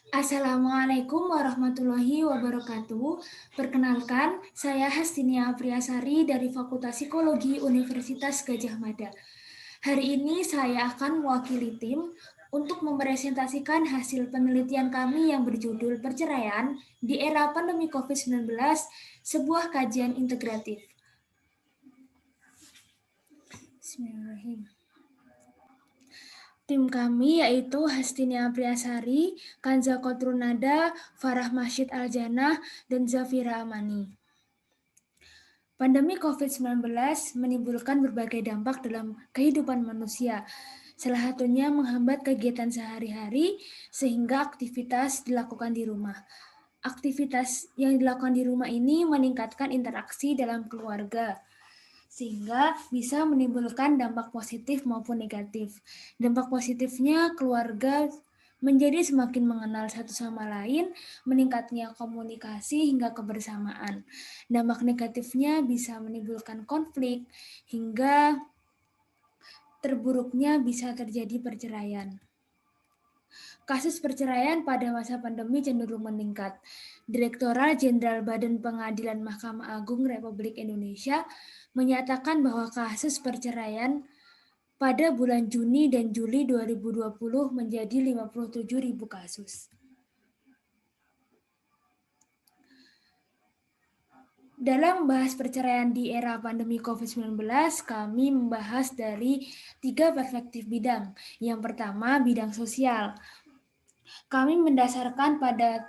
Assalamualaikum warahmatullahi wabarakatuh. Perkenalkan, saya Hastinia Priyasari dari Fakultas Psikologi Universitas Gadjah Mada. Hari ini saya akan mewakili tim untuk mempresentasikan hasil penelitian kami yang berjudul Perceraian di Era Pandemi COVID-19, sebuah kajian integratif. Bismillahirrahmanirrahim. Tim kami yaitu Hastinia Priyasari, Kanza Kotrunada, Farah Masyid Aljanah, dan Zafira Amani. Pandemi COVID-19 menimbulkan berbagai dampak dalam kehidupan manusia. Salah satunya menghambat kegiatan sehari-hari sehingga aktivitas dilakukan di rumah. Aktivitas yang dilakukan di rumah ini meningkatkan interaksi dalam keluarga, sehingga bisa menimbulkan dampak positif maupun negatif. Dampak positifnya, keluarga menjadi semakin mengenal satu sama lain, meningkatnya komunikasi hingga kebersamaan. Dampak negatifnya bisa menimbulkan konflik, hingga terburuknya bisa terjadi perceraian. Kasus perceraian pada masa pandemi cenderung meningkat. Direktorat Jenderal Badan Pengadilan Mahkamah Agung Republik Indonesia menyatakan bahwa kasus perceraian pada bulan Juni dan Juli 2020 menjadi 57.000 kasus. Dalam membahas perceraian di era pandemi COVID-19, kami membahas dari 3 perspektif bidang. Yang pertama, bidang sosial. Kami mendasarkan pada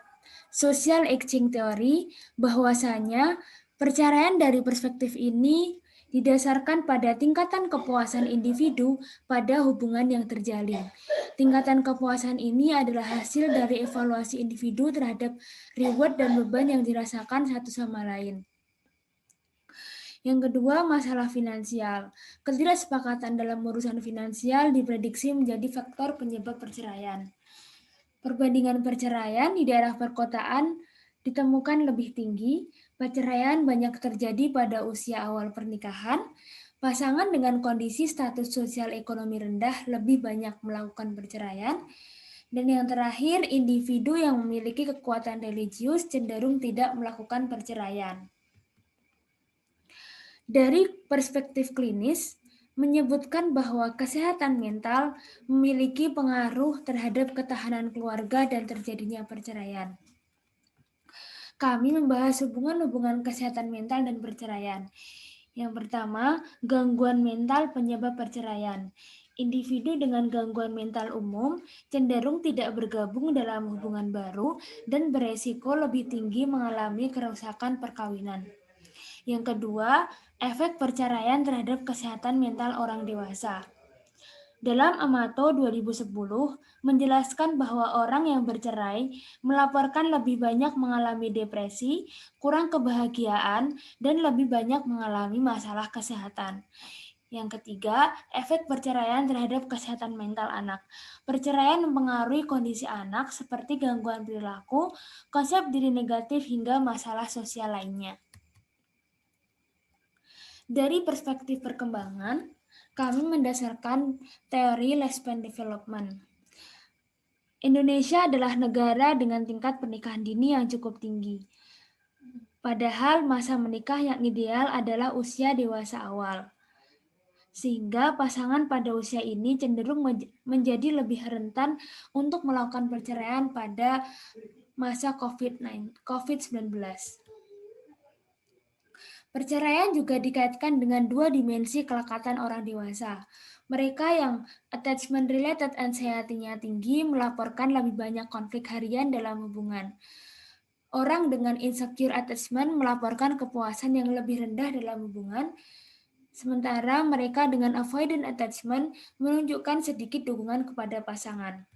social exchange theory bahwasanya perceraian dari perspektif ini didasarkan pada tingkatan kepuasan individu pada hubungan yang terjalin. Tingkatan kepuasan ini adalah hasil dari evaluasi individu terhadap reward dan beban yang dirasakan satu sama lain. Yang kedua, masalah finansial. Ketidaksepakatan dalam urusan finansial diprediksi menjadi faktor penyebab perceraian. Perbandingan perceraian di daerah perkotaan ditemukan lebih tinggi. Perceraian banyak terjadi pada usia awal pernikahan. Pasangan dengan kondisi status sosial ekonomi rendah lebih banyak melakukan perceraian. Dan yang terakhir, individu yang memiliki kekuatan religius cenderung tidak melakukan perceraian. Dari perspektif klinis, menyebutkan bahwa kesehatan mental memiliki pengaruh terhadap ketahanan keluarga dan terjadinya perceraian. Kami membahas hubungan-hubungan kesehatan mental dan perceraian. Yang pertama, gangguan mental penyebab perceraian. Individu dengan gangguan mental umum cenderung tidak bergabung dalam hubungan baru dan beresiko lebih tinggi mengalami kerusakan perkawinan. Yang kedua, efek perceraian terhadap kesehatan mental orang dewasa. Dalam Amato 2010 menjelaskan bahwa orang yang bercerai melaporkan lebih banyak mengalami depresi, kurang kebahagiaan, dan lebih banyak mengalami masalah kesehatan. Yang ketiga, efek perceraian terhadap kesehatan mental anak. Perceraian mempengaruhi kondisi anak seperti gangguan perilaku, konsep diri negatif, hingga masalah sosial lainnya. Dari perspektif perkembangan, kami mendasarkan teori lifespan development. Indonesia adalah negara dengan tingkat pernikahan dini yang cukup tinggi. Padahal masa menikah yang ideal adalah usia dewasa awal. Sehingga pasangan pada usia ini cenderung menjadi lebih rentan untuk melakukan perceraian pada masa COVID-19. Perceraian juga dikaitkan dengan dua dimensi kelekatan orang dewasa. Mereka yang attachment-related anxiety-nya tinggi melaporkan lebih banyak konflik harian dalam hubungan. Orang dengan insecure attachment melaporkan kepuasan yang lebih rendah dalam hubungan, sementara mereka dengan avoidant attachment menunjukkan sedikit dukungan kepada pasangan.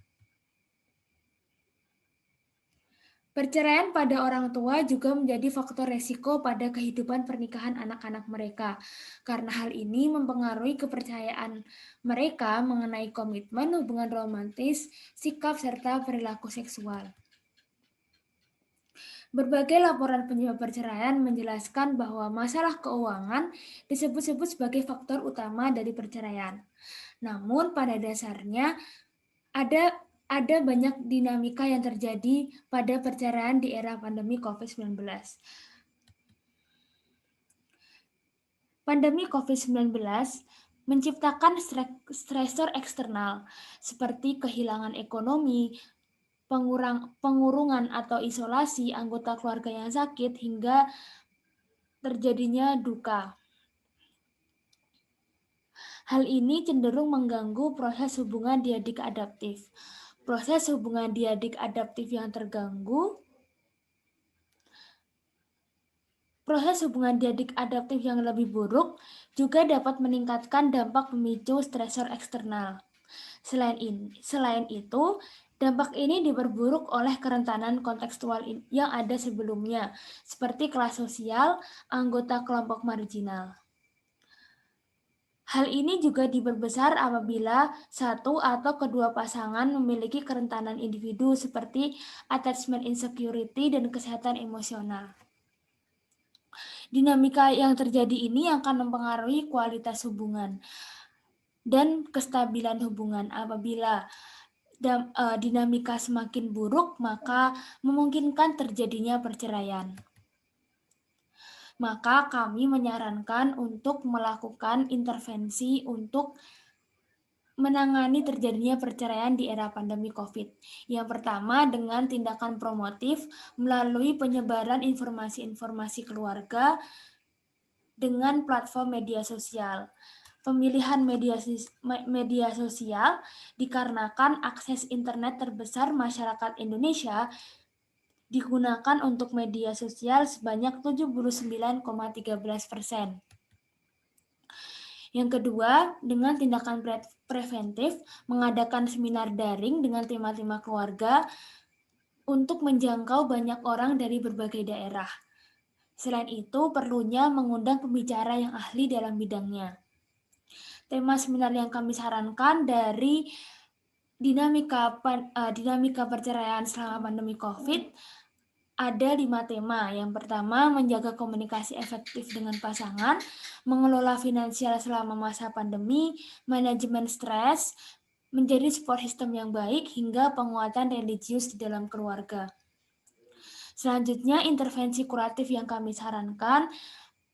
Perceraian pada orang tua juga menjadi faktor resiko pada kehidupan pernikahan anak-anak mereka, karena hal ini mempengaruhi kepercayaan mereka mengenai komitmen, hubungan romantis, sikap, serta perilaku seksual. Berbagai laporan penyebab perceraian menjelaskan bahwa masalah keuangan disebut-sebut sebagai faktor utama dari perceraian. Namun pada dasarnya ada ada banyak dinamika yang terjadi pada perceraian di era pandemi COVID-19. Pandemi COVID-19 menciptakan stresor eksternal seperti kehilangan ekonomi, pengurungan atau isolasi anggota keluarga yang sakit, hingga terjadinya duka. Hal ini cenderung mengganggu proses hubungan diadik adaptif. Proses hubungan diadik adaptif yang terganggu, proses hubungan diadik adaptif yang lebih buruk juga dapat meningkatkan dampak pemicu stresor eksternal. Selain itu, dampak ini diperburuk oleh kerentanan kontekstual yang ada sebelumnya, seperti kelas sosial, anggota kelompok marginal. Hal ini juga diperbesar apabila satu atau kedua pasangan memiliki kerentanan individu seperti attachment insecurity dan kesehatan emosional. Dinamika yang terjadi ini akan mempengaruhi kualitas hubungan dan kestabilan hubungan. Apabila dinamika semakin buruk, maka memungkinkan terjadinya perceraian. Maka kami menyarankan untuk melakukan intervensi untuk menangani terjadinya perceraian di era pandemi COVID. Yang pertama, dengan tindakan promotif melalui penyebaran informasi-informasi keluarga dengan platform media sosial. Pemilihan media sosial dikarenakan akses internet terbesar masyarakat Indonesia digunakan untuk media sosial sebanyak 79,13%. Yang kedua, dengan tindakan preventif, mengadakan seminar daring dengan tema-tema keluarga untuk menjangkau banyak orang dari berbagai daerah. Selain itu, perlunya mengundang pembicara yang ahli dalam bidangnya. Tema seminar yang kami sarankan dari dinamika perceraian selama pandemi COVID ada 5 tema. Yang pertama, menjaga komunikasi efektif dengan pasangan, mengelola finansial selama masa pandemi, manajemen stres, menjadi support system yang baik, hingga penguatan religius di dalam keluarga. Selanjutnya, intervensi kuratif yang kami sarankan,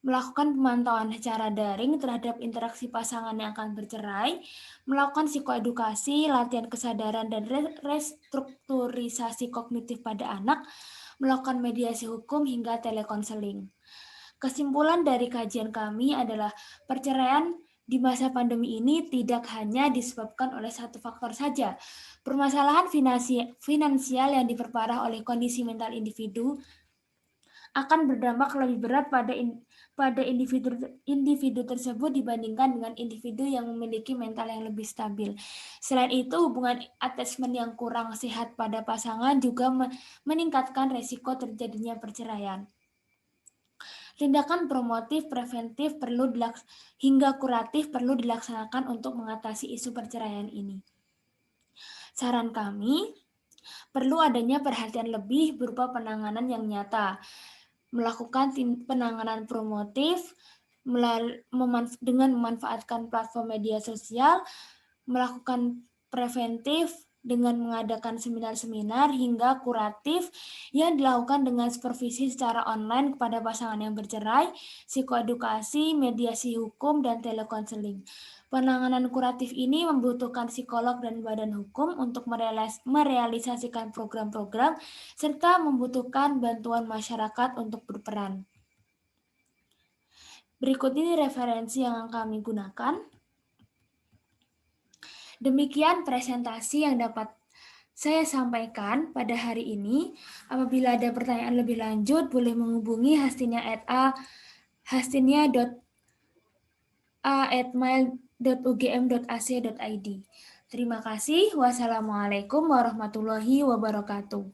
melakukan pemantauan secara daring terhadap interaksi pasangan yang akan bercerai, melakukan psikoedukasi, latihan kesadaran, dan restrukturisasi kognitif pada anak, melakukan mediasi hukum, hingga telekonseling. Kesimpulan dari kajian kami adalah perceraian di masa pandemi ini tidak hanya disebabkan oleh satu faktor saja. Permasalahan finansial yang diperparah oleh kondisi mental individu akan berdampak lebih berat pada individu tersebut dibandingkan dengan individu yang memiliki mental yang lebih stabil. Selain itu, hubungan attachment yang kurang sehat pada pasangan juga meningkatkan resiko terjadinya perceraian. Tindakan promotif, preventif hingga kuratif perlu dilaksanakan untuk mengatasi isu perceraian ini. Saran kami, perlu adanya perhatian lebih berupa penanganan yang nyata, melakukan penanganan promotif dengan memanfaatkan platform media sosial, melakukan preventif dengan mengadakan seminar-seminar, hingga kuratif yang dilakukan dengan supervisi secara online kepada pasangan yang bercerai, psikoedukasi, mediasi hukum, dan telekonseling. Penanganan kuratif ini membutuhkan psikolog dan badan hukum untuk merealisasikan program-program serta membutuhkan bantuan masyarakat untuk berperan. Berikut ini referensi yang kami gunakan. Demikian presentasi yang dapat saya sampaikan pada hari ini. Apabila ada pertanyaan lebih lanjut, boleh menghubungi hastina@mail.ugm.ac.id. Terima kasih. Wassalamualaikum warahmatullahi wabarakatuh.